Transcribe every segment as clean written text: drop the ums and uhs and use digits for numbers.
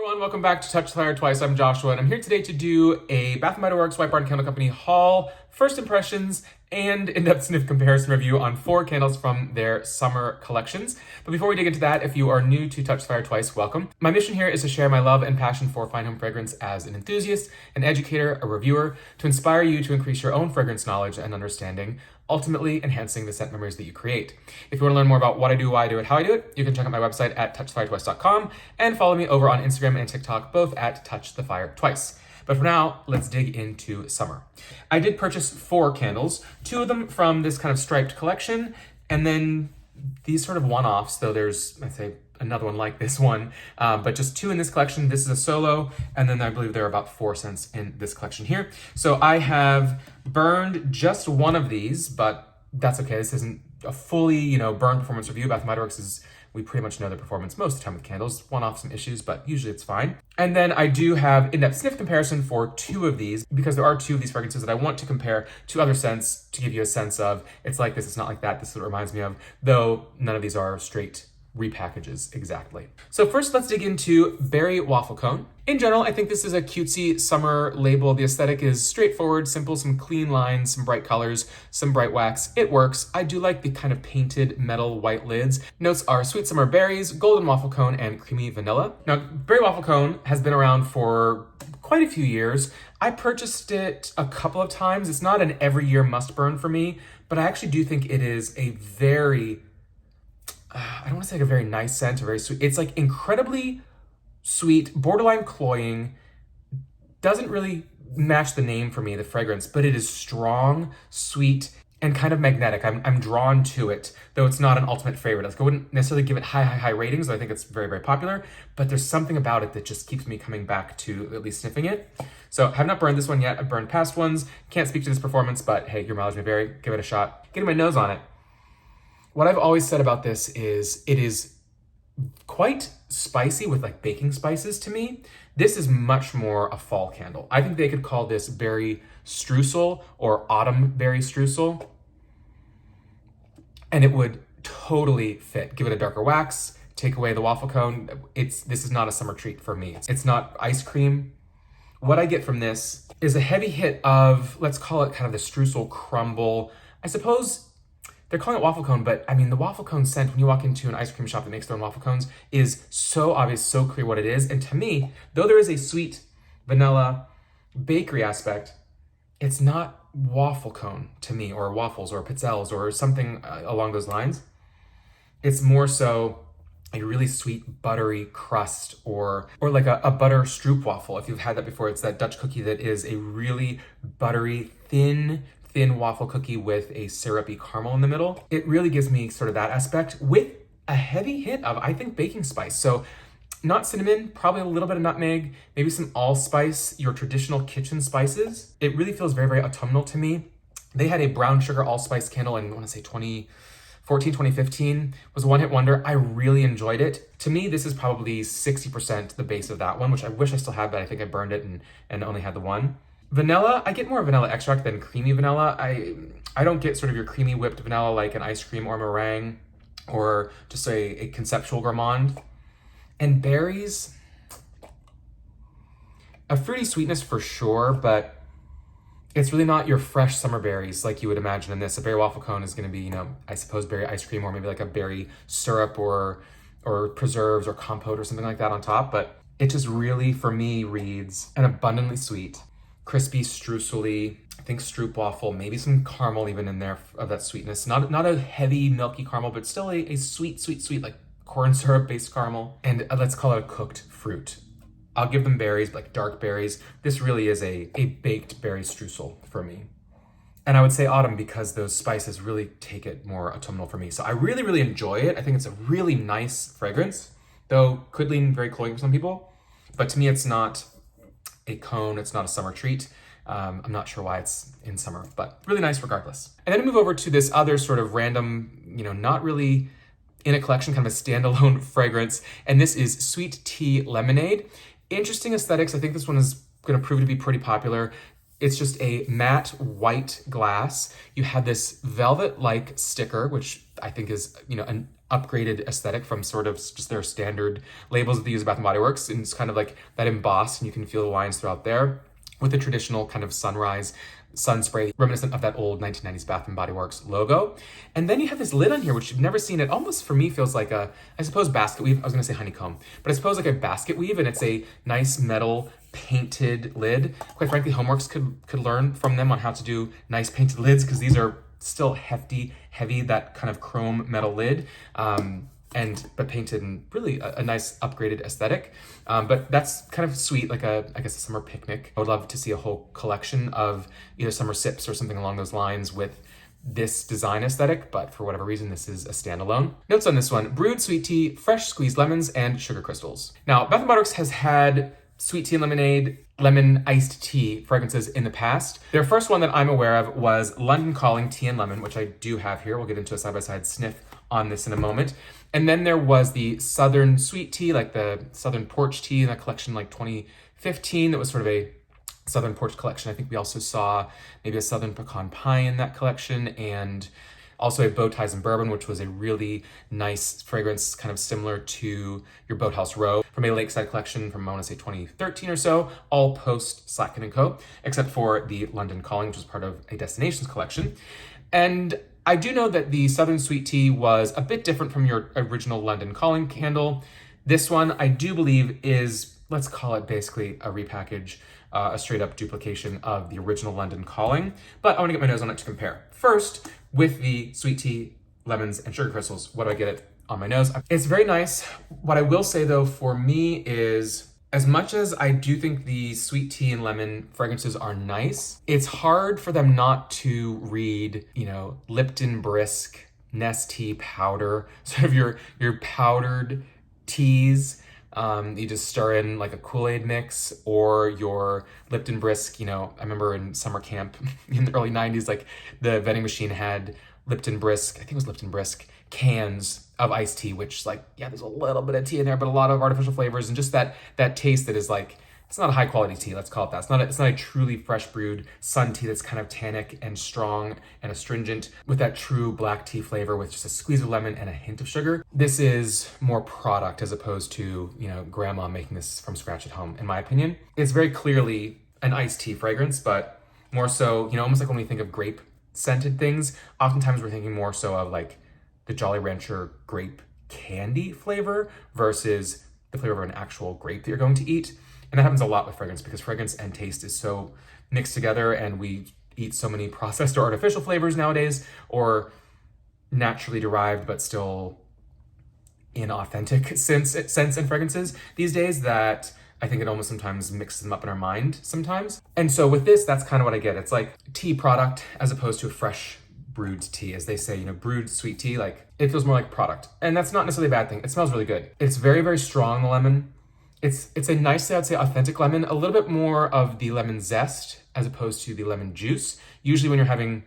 Everyone, welcome back to Touch the Fire Twice. I'm Joshua, and I'm here today to do a Bath & Body Works White Barn Candle Company haul, first impressions, and in-depth sniff comparison review on 4 candles from their summer collections. But before we dig into that, if you are new to Touch the Fire Twice, welcome. My mission here is to share my love and passion for fine home fragrance as an enthusiast, an educator, a reviewer, to inspire you to increase your own fragrance knowledge and understanding, ultimately enhancing the scent memories that you create. If you want to learn more about what I do, why I do it, how I do it, you can check out my website at TouchTheFireTwice.com and follow me over on Instagram and TikTok, both at TouchTheFireTwice. But for now, let's dig into summer. I did purchase 4 candles, 2 of them from this kind of striped collection, and then these sort of one-offs, though there's, I'd say, another one like this one, but just 2 in this collection. This is a solo, and then I believe there are about 4 scents in this collection here. So I have burned just one of these, but that's okay. This isn't a fully, burned performance review. Bath & Body Works is, we pretty much know the performance most of the time with candles, one-off some issues, but usually it's fine. And then I do have in-depth sniff comparison for 2 of these, because there are 2 of these fragrances that I want to compare to other scents to give you a sense of, it's like this, it's not like that, this is what it reminds me of, though none of these are straight repackages exactly. So first, let's dig into Berry Waffle Cone. In general, I think this is a cutesy summer label. The aesthetic is straightforward, simple, some clean lines, some bright colors, some bright wax. It works. I do like the kind of painted metal white lids. Notes are sweet summer berries, golden waffle cone, and creamy vanilla. Now, Berry Waffle Cone has been around for quite a few years. I purchased it a couple of times. It's not an every year must burn for me, but I actually do think it is a very I don't want to say like a very nice scent or very sweet. It's like incredibly sweet, borderline cloying, doesn't really match the name for me, the fragrance, but it is strong, sweet, and kind of magnetic. I'm drawn to it, though it's not an ultimate favorite. Like I wouldn't necessarily give it high ratings. I think it's very, very popular, but there's something about it that just keeps me coming back to at least sniffing it. So I have not burned this one yet. I've burned past ones. Can't speak to this performance, but hey, your mileage may vary. Give it a shot. Getting my nose on it. What I've always said about this is it is quite spicy with like baking spices to me. This is much more a fall candle. I think they could call this berry streusel or autumn berry streusel, and it would totally fit. Give it a darker wax, take away the waffle cone. This is not a summer treat for me. It's not ice cream. What I get from this is a heavy hit of, let's call it kind of the streusel crumble. I suppose they're calling it waffle cone, but I mean, the waffle cone scent, when you walk into an ice cream shop that makes their own waffle cones, is so obvious, so clear what it is. And to me, though there is a sweet vanilla bakery aspect, it's not waffle cone to me, or waffles, or pizzelles, or something along those lines. It's more so a really sweet buttery crust, or like a butter stroop waffle. If you've had that before, it's that Dutch cookie that is a really buttery, thin waffle cookie with a syrupy caramel in the middle. It really gives me sort of that aspect with a heavy hit of, I think, baking spice. So not cinnamon, probably a little bit of nutmeg, maybe some allspice, your traditional kitchen spices. It really feels very, very autumnal to me. They had a brown sugar allspice candle in, I want to say 2014, 2015, was a one-hit wonder. I really enjoyed it. To me, this is probably 60% the base of that one, which I wish I still had, but I think I burned it and only had the one. Vanilla, I get more vanilla extract than creamy vanilla. I don't get sort of your creamy whipped vanilla like an ice cream or meringue or just a conceptual gourmand. And berries, a fruity sweetness for sure, but it's really not your fresh summer berries like you would imagine in this. A berry waffle cone is going to be, I suppose berry ice cream or maybe like a berry syrup or preserves or compote or something like that on top. But it just really, for me, reads an abundantly sweet, crispy, streusel-y, I think stroop waffle, maybe some caramel even in there of that sweetness. Not a heavy, milky caramel, but still a sweet, like corn syrup-based caramel. And let's call it a cooked fruit. I'll give them berries, like dark berries. This really is a baked berry streusel for me. And I would say autumn because those spices really take it more autumnal for me. So I really, really enjoy it. I think it's a really nice fragrance, though could lean very cloying for some people. But to me, it's not a cone, it's not a summer treat. I'm not sure why it's in summer, but really nice regardless. And then I move over to this other sort of random, not really in a collection, kind of a standalone fragrance. And this is Sweet Tea Lemonade. Interesting aesthetics. I think this one is going to prove to be pretty popular. It's just a matte white glass. You have this velvet-like sticker, which I think is, an upgraded aesthetic from sort of just their standard labels that they use at Bath & Body Works. And it's kind of like that embossed, and you can feel the lines throughout there with the traditional kind of sunrise sun spray, reminiscent of that old 1990s Bath & Body Works logo. And then you have this lid on here, which you've never seen. It almost, for me, feels like I suppose basket weave. I was gonna say honeycomb, but I suppose like a basket weave, and it's a nice metal painted lid. Quite frankly, Homeworks could learn from them on how to do nice painted lids, because these are still hefty, heavy, that kind of chrome metal lid. But painted in really a nice upgraded aesthetic. But that's kind of sweet, like I guess a summer picnic. I would love to see a whole collection of either summer sips or something along those lines with this design aesthetic, but for whatever reason, this is a standalone. Notes on this one: brewed sweet tea, fresh squeezed lemons, and sugar crystals. Now, Bath & Body Works has had sweet tea and lemonade, lemon iced tea fragrances in the past. Their first one that I'm aware of was London Calling Tea and Lemon, which I do have here. We'll get into a side-by-side sniff on this in a moment. And then there was the Southern Sweet Tea, like the Southern Porch Tea in that collection, like 2015, that was sort of a Southern Porch collection. I think we also saw maybe a Southern Pecan Pie in that collection, and also a Bow Ties and Bourbon, which was a really nice fragrance, kind of similar to your Boathouse Row from a Lakeside collection from, I want to say, 2013 or so, all post Slatkin & Co., except for the London Calling, which was part of a Destinations collection. And I do know that the Southern Sweet Tea was a bit different from your original London Calling candle. This one, I do believe, is, let's call it basically a repackage, a straight up duplication of the original London Calling, but I want to get my nose on it to compare. First, with the sweet tea, lemons, and sugar crystals, what do I get it on my nose? It's very nice. What I will say though, for me, is as much as I do think the sweet tea and lemon fragrances are nice, it's hard for them not to read, Lipton Brisk, Nestea powder, sort of your powdered teas. You just stir in like a Kool-Aid mix, or your Lipton Brisk, I remember in summer camp in the early 90s, like the vending machine had Lipton Brisk, I think it was Lipton Brisk, cans of iced tea, which there's a little bit of tea in there, but a lot of artificial flavors, and just that taste that is like, it's not a high quality tea, let's call it that. It's not a truly fresh brewed sun tea that's kind of tannic and strong and astringent with that true black tea flavor with just a squeeze of lemon and a hint of sugar. This is more product as opposed to, grandma making this from scratch at home, in my opinion. It's very clearly an iced tea fragrance, but more so, almost like when we think of grape scented things, oftentimes we're thinking more so of like the Jolly Rancher grape candy flavor versus the flavor of an actual grape that you're going to eat. And that happens a lot with fragrance, because fragrance and taste is so mixed together, and we eat so many processed or artificial flavors nowadays, or naturally derived but still inauthentic scents and fragrances these days, that I think it almost sometimes mixes them up in our mind sometimes. And so with this, that's kind of what I get. It's like tea product as opposed to a fresh brewed tea, as they say, brewed sweet tea, like it feels more like product. And that's not necessarily a bad thing. It smells really good. It's very, very strong, the lemon. It's a nicely, I'd say, authentic lemon, a little bit more of the lemon zest as opposed to the lemon juice. Usually when you're having,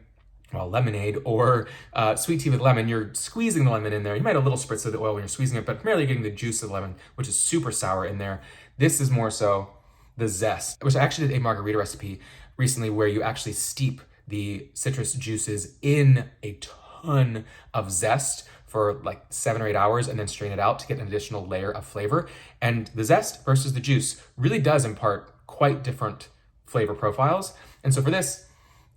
lemonade or sweet tea with lemon, you're squeezing the lemon in there. You might have a little spritz of the oil when you're squeezing it, but primarily you're getting the juice of the lemon, which is super sour in there. This is more so the zest, which I actually did a margarita recipe recently where you actually steep the citrus juices in a ton of zest for like 7 or 8 hours and then strain it out to get an additional layer of flavor. And the zest versus the juice really does impart quite different flavor profiles. And so for this,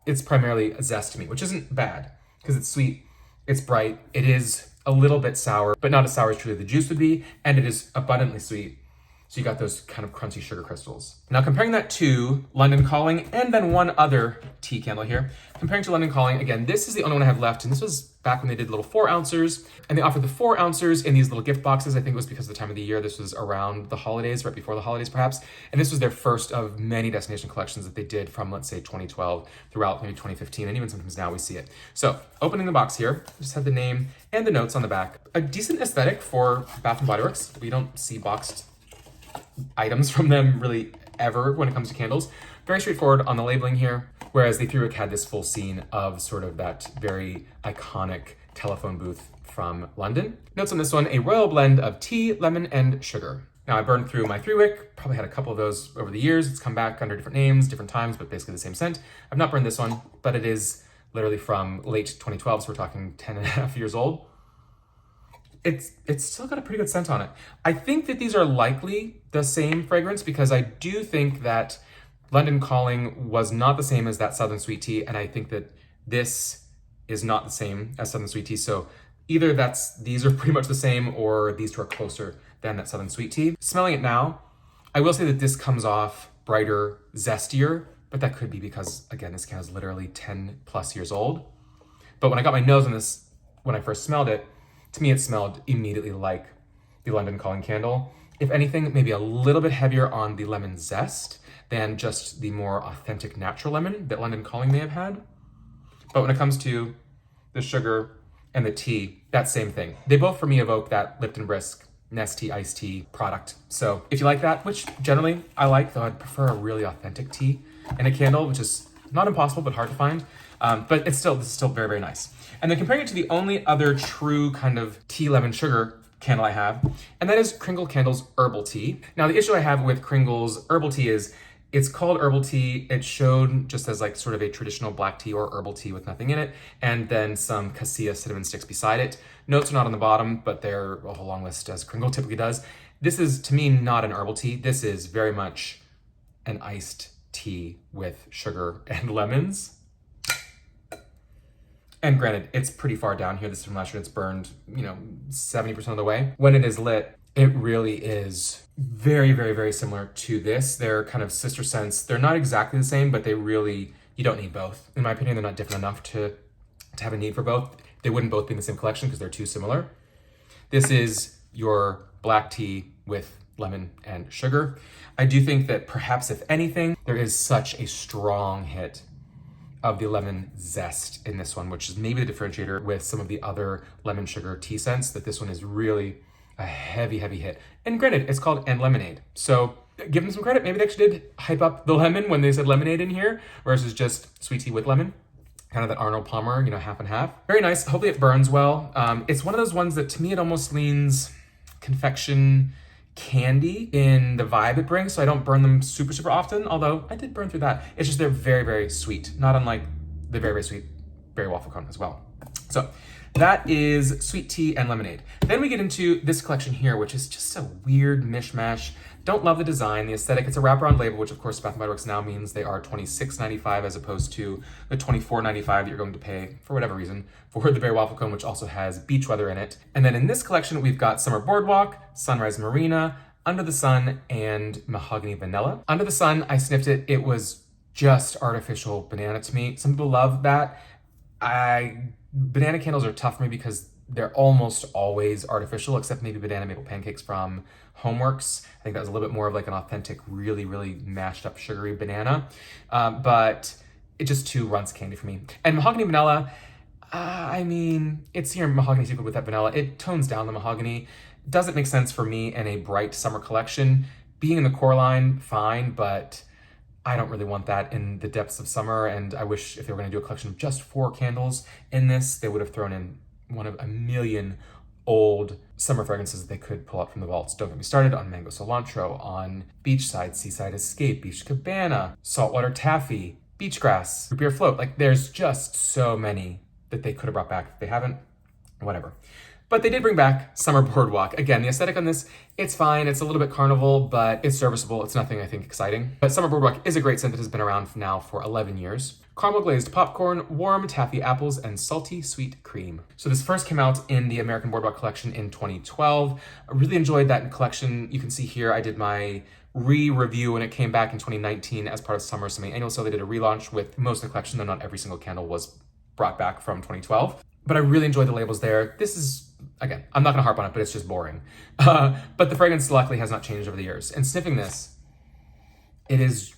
it's primarily a zest to me, which isn't bad because it's sweet, it's bright, it is a little bit sour, but not as sour as truly the juice would be, and it is abundantly sweet. So you got those kind of crunchy sugar crystals. Now comparing that to London Calling and then one other tea candle here. Comparing to London Calling, again, this is the only one I have left, and this was back when they did little 4 ounces, and they offered the 4 ounces in these little gift boxes. I think it was because of the time of the year. This was around the holidays, right before the holidays perhaps, and this was their first of many destination collections that they did from, let's say, 2012 throughout maybe 2015, and even sometimes now we see it. So opening the box here, just had the name and the notes on the back. A decent aesthetic for Bath & Body Works. We don't see boxed items from them really ever when it comes to candles. Very straightforward on the labeling here, whereas the Three Wick had this full scene of sort of that very iconic telephone booth from London. Notes on this one: a royal blend of tea, lemon, and sugar. Now I burned through my 3-wick, probably had a couple of those over the years. It's come back under different names, different times, but basically the same scent. I've not burned this one, but it is literally from late 2012, so we're talking 10 and a half years old. It's still got a pretty good scent on it. I think that these are likely the same fragrance because I do think that London Calling was not the same as that Southern Sweet Tea, and I think that this is not the same as Southern Sweet Tea. So either these are pretty much the same or these two are closer than that Southern Sweet Tea. Smelling it now, I will say that this comes off brighter, zestier, but that could be because, again, this can is literally 10 plus years old. But when I got my nose on this, when I first smelled it, to me it smelled immediately like the London Calling candle. If anything, maybe a little bit heavier on the lemon zest than just the more authentic natural lemon that London Calling may have had. But when it comes to the sugar and the tea, that same thing. They both for me evoke that Lipton Brisk Nestea iced tea product. So if you like that, which generally I like, though I'd prefer a really authentic tea in a candle, which is not impossible, but hard to find. But this is still very, very nice. And then comparing it to the only other true kind of tea lemon sugar candle I have, and that is Kringle Candles Herbal Tea. Now the issue I have with Kringle's Herbal Tea is it's called herbal tea. It showed just as like sort of a traditional black tea or herbal tea with nothing in it, and then some cassia cinnamon sticks beside it. Notes are not on the bottom, but they're a whole long list as Kringle typically does. This is, to me, not an herbal tea. This is very much an iced tea with sugar and lemons. And granted, it's pretty far down here. This is from last year. It's burned, 70% of the way. When it is lit, it really is very, very, very similar to this. They're kind of sister scents. They're not exactly the same, but you don't need both. In my opinion, they're not different enough to have a need for both. They wouldn't both be in the same collection because they're too similar. This is your black tea with lemon and sugar. I do think that perhaps, if anything, there is such a strong hit of the lemon zest in this one, which is maybe the differentiator with some of the other lemon sugar tea scents, that this one is really a heavy, heavy hit. And granted, it's called And Lemonade. So give them some credit. Maybe they actually did hype up the lemon when they said lemonade in here versus just sweet tea with lemon. Kind of that Arnold Palmer, half and half. Very nice. Hopefully it burns well. It's one of those ones that to me, it almost leans confection candy in the vibe it brings. So I don't burn them super, super often, although I did burn through that. It's just they're very, very sweet. Not unlike the very, very sweet berry waffle cone as well. So that is sweet tea and lemonade. Then we get into this collection here, which is just a weird mishmash. Don't love the design, the aesthetic. It's a wraparound label, which of course Bath & Body Works now means they are $26.95 as opposed to the $24.95 that you're going to pay, for whatever reason, for the berry waffle cone, which also has beach weather in it. And then in this collection, we've got Summer Boardwalk, Sunrise Marina, Under the Sun, and Mahogany Vanilla. Under the Sun, I sniffed it. It was just artificial banana to me. Some people love that. Banana candles are tough for me because they're almost always artificial, except maybe banana maple pancakes from Homeworks. I think that was a little bit more of like an authentic, really, really mashed up sugary banana. But it just too runs candy for me. And Mahogany Vanilla, it's your mahogany sequel with that vanilla. It tones down the mahogany. Doesn't make sense for me in a bright summer collection. Being in the core line, fine, but I don't really want that in the depths of summer, and I wish if they were going to do a collection of just 4 candles in this, they would have thrown in one of a million old summer fragrances that they could pull out from the vaults. Don't get me started on Mango Cilantro, on Beachside, Seaside Escape, Beach Cabana, Saltwater Taffy, Beachgrass, Root Beer Float. Like, there's just so many that they could have brought back. If they haven't, whatever. But they did bring back Summer Boardwalk. Again, the aesthetic on this, it's fine. It's a little bit carnival, but it's serviceable. It's nothing, I think, exciting. But Summer Boardwalk is a great scent that has been around now for 11 years. Caramel glazed popcorn, warm taffy apples, and salty sweet cream. So this first came out in the American Boardwalk collection in 2012. I really enjoyed that collection. You can see here I did my re-review when it came back in 2019 as part of Summer Semi-Annual. So they did a relaunch with most of the collection, though not every single candle was brought back from 2012. But I really enjoyed the labels there. This is, again, I'm not gonna harp on it, but it's just boring. But the fragrance luckily has not changed over the years. And sniffing this, it is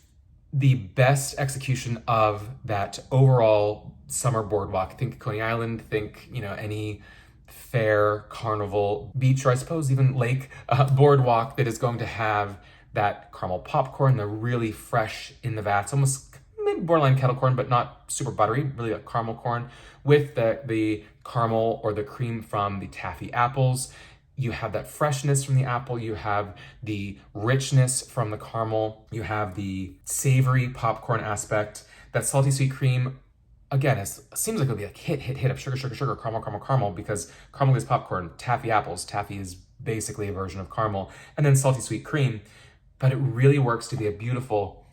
the best execution of that overall summer boardwalk. Think Coney Island, think, any fair, carnival, beach, or I suppose even lake boardwalk that is going to have that caramel popcorn, the really fresh in the vats, almost maybe borderline kettle corn, but not super buttery, really like caramel corn with the caramel or the cream from the taffy apples. You have that freshness from the apple, you have the richness from the caramel, you have the savory popcorn aspect. That salty sweet cream, again, it seems like it'll be like hit of sugar, sugar, sugar, caramel, caramel, caramel, because caramel is popcorn, taffy apples. Taffy is basically a version of caramel, and then salty sweet cream. But it really works to be a beautiful,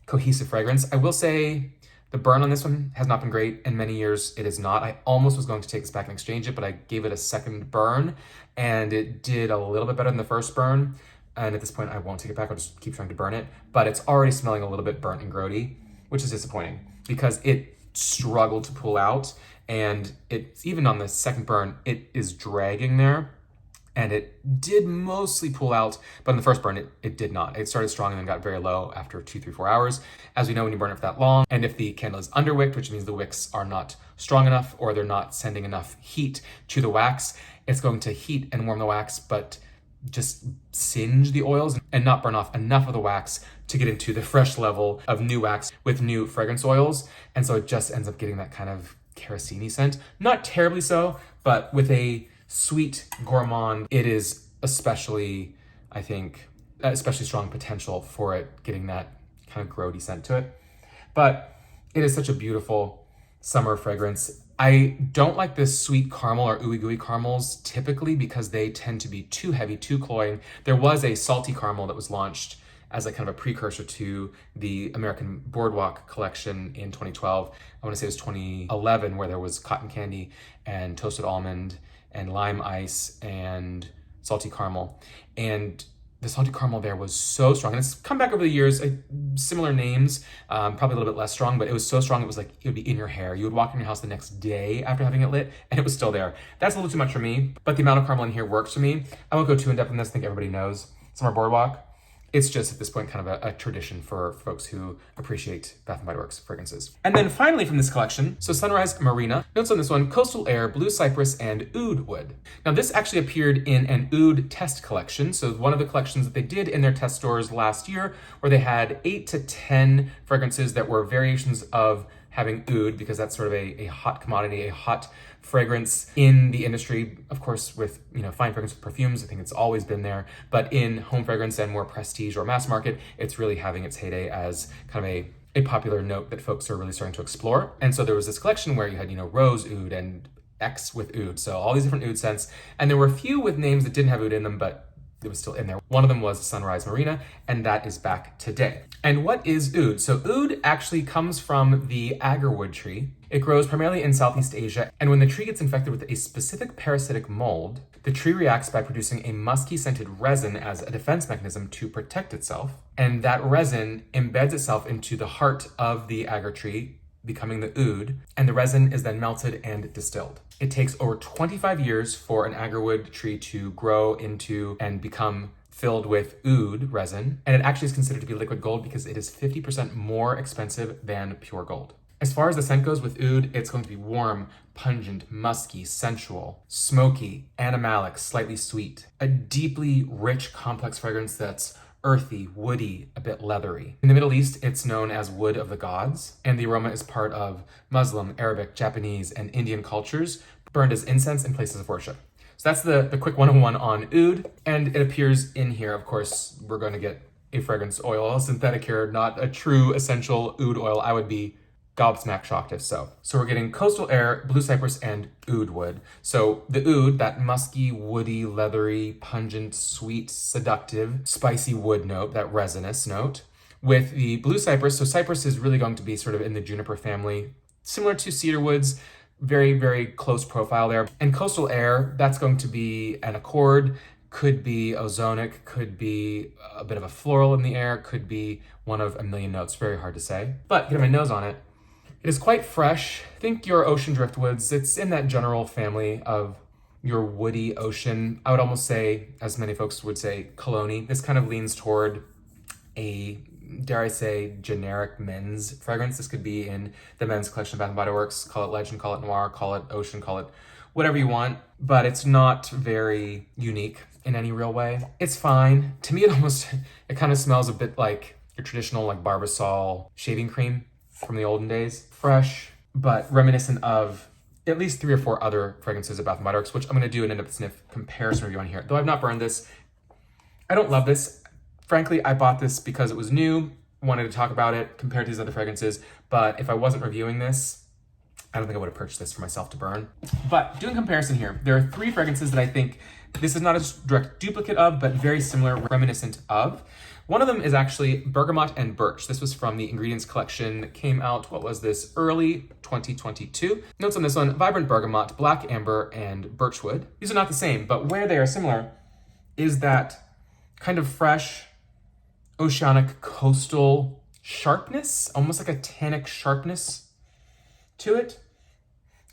cohesive fragrance. I will say the burn on this one has not been great. In many years, it is not. I almost was going to take this back and exchange it, but I gave it a second burn, and it did a little bit better than the first burn. And at this point, I won't take it back. I'll just keep trying to burn it. But it's already smelling a little bit burnt and grody, which is disappointing because it struggled to pull out. And it's even on the second burn, it is dragging there. And it did mostly pull out, but in the first burn, it did not. It started strong and then got very low after 2, 3, 4 hours. As we know, when you burn it for that long, and if the candle is underwicked, which means the wicks are not strong enough or they're not sending enough heat to the wax, it's going to heat and warm the wax, but just singe the oils and not burn off enough of the wax to get into the fresh level of new wax with new fragrance oils. And so it just ends up getting that kind of kerosene scent. Not terribly so, but with a sweet gourmand, it is especially, I think, especially strong potential for it getting that kind of grody scent to it. But it is such a beautiful summer fragrance. I don't like this sweet caramel or ooey gooey caramels typically because they tend to be too heavy, too cloying. There was a salty caramel that was launched as a kind of a precursor to the American Boardwalk collection in 2012. I want to say it was 2011, where there was cotton candy and toasted almond and lime ice and salty caramel. And the salty caramel there was so strong. And it's come back over the years, similar names, probably a little bit less strong, but it was so strong it was like, it would be in your hair. You would walk in your house the next day after having it lit and it was still there. That's a little too much for me, but the amount of caramel in here works for me. I won't go too in depth on this. I think everybody knows Summer Boardwalk. It's just at this point kind of a tradition for folks who appreciate Bath & Body Works fragrances. And then finally from this collection, so Sunrise Marina. Notes on this one: coastal air, blue cypress, and oud wood. Now this actually appeared in an oud test collection. So one of the collections that they did in their test stores last year, where they had 8 to 10 fragrances that were variations of having oud, because that's sort of a hot commodity, a hot fragrance in the industry. Of course, with fine fragrance perfumes, I think it's always been there, but in home fragrance and more prestige or mass market, it's really having its heyday as kind of a popular note that folks are really starting to explore. And so there was this collection where you had rose oud and X with oud, so all these different oud scents, and there were a few with names that didn't have oud in them, but it was still in there. One of them was Sunrise Marina, and that is back today. And what is oud? So oud actually comes from the agarwood tree. It grows primarily in Southeast Asia, and when the tree gets infected with a specific parasitic mold, the tree reacts by producing a musky scented resin as a defense mechanism to protect itself. And that resin embeds itself into the heart of the agar tree, becoming the oud, and the resin is then melted and distilled. It takes over 25 years for an agarwood tree to grow into and become filled with oud resin, and it actually is considered to be liquid gold because it is 50% more expensive than pure gold. As far as the scent goes with oud, it's going to be warm, pungent, musky, sensual, smoky, animalic, slightly sweet. A deeply rich, complex fragrance that's earthy, woody, a bit leathery. In the Middle East, it's known as wood of the gods, and the aroma is part of Muslim, Arabic, Japanese, and Indian cultures, burned as incense in places of worship. So that's the quick 101 on oud, and it appears in here. Of course, we're going to get a fragrance oil, synthetic here, not a true essential oud oil. I would be gobsmacked shocked if so. So we're getting coastal air, blue cypress, and oud wood. So the oud, that musky, woody, leathery, pungent, sweet, seductive, spicy wood note, that resinous note, with the blue cypress. So cypress is really going to be sort of in the juniper family, similar to cedar woods, very, very close profile there. And coastal air, that's going to be an accord, could be ozonic, could be a bit of a floral in the air, could be one of a million notes, very hard to say. But getting my nose on it, it is quite fresh. Think your ocean driftwoods. It's in that general family of your woody ocean. I would almost say, as many folks would say, cologne. This kind of leans toward a, dare I say, generic men's fragrance. This could be in the men's collection of Bath & Body Works. Call it legend, call it noir, call it ocean, call it whatever you want. But it's not very unique in any real way. It's fine. To me, it kind of smells a bit like your traditional like Barbasol shaving cream from the olden days. Fresh, but reminiscent of at least 3 or 4 other fragrances at Bath & Body Works, which I'm going to do an in-depth sniff comparison review on here. Though I've not burned this. I don't love this. Frankly, I bought this because it was new, wanted to talk about it, compared to these other fragrances, but if I wasn't reviewing this, I don't think I would have purchased this for myself to burn. But doing comparison here, there are 3 fragrances that I think this is not a direct duplicate of, but very similar, reminiscent of. One of them is actually Bergamot and Birch. This was from the Ingredients collection that came out, what was this, early 2022. Notes on this one, Vibrant Bergamot, Black Amber, and Birchwood. These are not the same, but where they are similar is that kind of fresh, oceanic, coastal sharpness, almost like a tannic sharpness to it.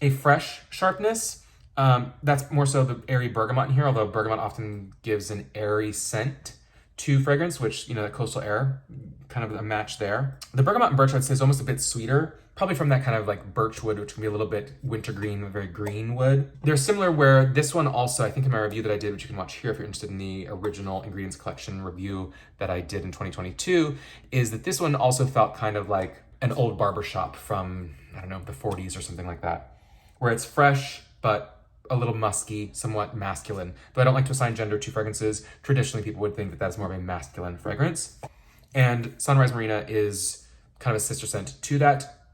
A fresh sharpness. That's more so the airy bergamot in here, although bergamot often gives an airy scent to fragrance, which, you know, that coastal air, kind of a match there. The bergamot and birch, I'd say, is almost a bit sweeter, probably from that kind of like birch wood, which can be a little bit wintergreen, very green wood. They're similar where this one also, I think in my review that I did, which you can watch here if you're interested in the original Ingredients collection review that I did in 2022, is that this one also felt kind of like an old barbershop from, I don't know, the 40s or something like that, where it's fresh, but a little musky, somewhat masculine. Though I don't like to assign gender to fragrances, traditionally people would think that that's more of a masculine fragrance. And Sunrise Marina is kind of a sister scent to that,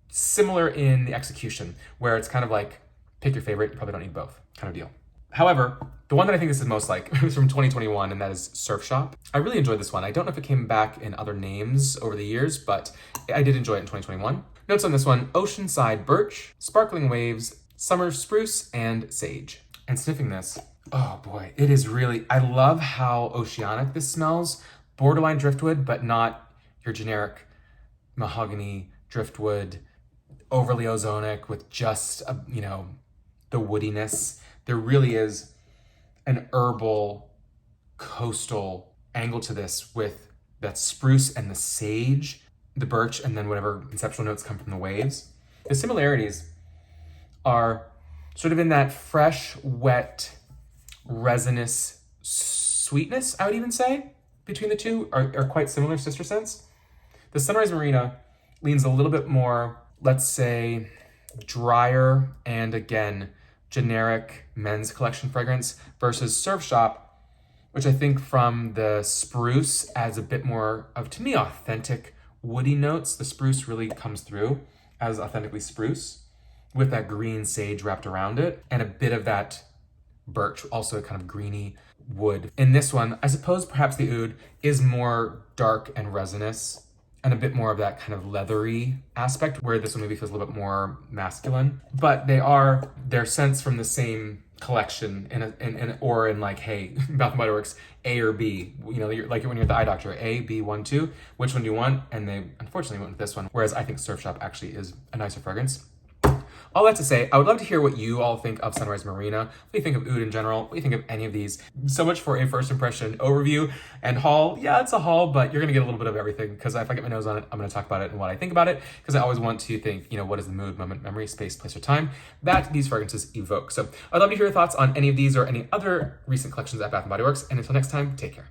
similar in the execution, where it's kind of like, pick your favorite, you probably don't need both, kind of deal. However, the one that I think this is most like is from 2021, and that is Surf Shop. I really enjoyed this one. I don't know if it came back in other names over the years, but I did enjoy it in 2021. Notes on this one, Oceanside Birch, Sparkling Waves, Summer Spruce, and Sage. And sniffing this, oh boy, it is really, I love how oceanic this smells. Borderline driftwood, but not your generic mahogany driftwood, overly ozonic with just, you know, the woodiness. There really is an herbal, coastal angle to this with that spruce and the sage, the birch, and then whatever conceptual notes come from the waves. The similarities are sort of in that fresh, wet, resinous sweetness, I would even say, between the two are quite similar sister scents. The Sunrise Marina leans a little bit more, let's say, drier and, again, generic men's collection fragrance versus Surf Shop, which I think from the spruce adds a bit more of, to me, authentic woody notes. The spruce really comes through as authentically spruce, with that green sage wrapped around it, and a bit of that birch, also kind of greeny wood. In this one, I suppose perhaps the oud is more dark and resinous, and a bit more of that kind of leathery aspect, where this one maybe feels a little bit more masculine. But they're scents from the same collection, or in like, hey, Bath & Body Works, A or B. You know, like when you're at the eye doctor, A, B, 1, 2, which one do you want? And they unfortunately went with this one, whereas I think Surf Shop actually is a nicer fragrance. All that to say, I would love to hear what you all think of Sunrise Marina. What do you think of oud in general? What do you think of any of these? So much for a first impression overview and haul. Yeah, it's a haul, but you're gonna get a little bit of everything, because if I get my nose on it, I'm gonna talk about it and what I think about it, because I always want to think, you know, what is the mood, moment, memory, space, place, or time that these fragrances evoke. So I'd love to hear your thoughts on any of these or any other recent collections at Bath & Body Works. And until next time, take care.